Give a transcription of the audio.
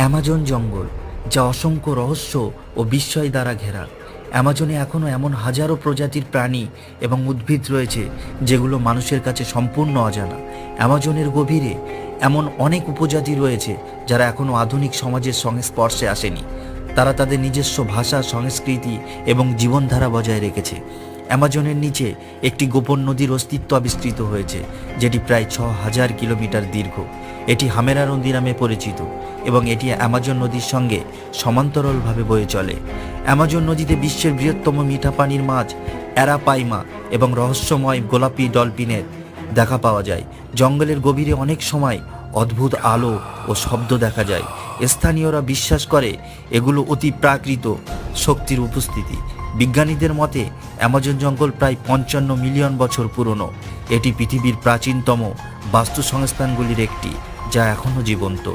Amazon জঙ্গল, যা অসংখ্য রহস্য ও বিস্ময় দ্বারা ঘেরা। অ্যামাজনে এখনও এমন হাজারো প্রজাতির প্রাণী এবং উদ্ভিদ রয়েছে যেগুলো মানুষের কাছে সম্পূর্ণ অজানা। অ্যামাজনের গভীরে এমন অনেক উপজাতি রয়েছে যারা এখনও আধুনিক সমাজের সংস্পর্শে আসেনি। তারা তাদের নিজস্ব ভাষা, সংস্কৃতি এবং জীবনধারা বজায় রেখেছে। অ্যামাজনের নিচে একটি গোপন নদীর অস্তিত্ব আবিষ্কৃত হয়েছে, যেটি প্রায় ৬,০০০ কিলোমিটার দীর্ঘ। এটি হামেরা নদী নামে পরিচিত এবং এটি অ্যামাজন নদীর সঙ্গে সমান্তরালভাবে বয়ে চলে। অ্যামাজন নদীতে বিশ্বের বৃহত্তম মিঠা পানির মাছ অ্যারাপাইমা এবং রহস্যময় গোলাপি ডলফিনের দেখা পাওয়া যায়। জঙ্গলের গভীরে অনেক সময় অদ্ভুত আলো ও শব্দ দেখা যায়। স্থানীয়রা বিশ্বাস করে এগুলো অতি প্রাকৃত শক্তির উপস্থিতি। বিজ্ঞানীদের মতে অ্যামাজন জঙ্গল প্রায় ৫৫ মিলিয়ন বছর পুরনো। এটি পৃথিবীর প্রাচীনতম বাস্তু সংস্থানগুলির একটি, যা এখনও জীবন্ত।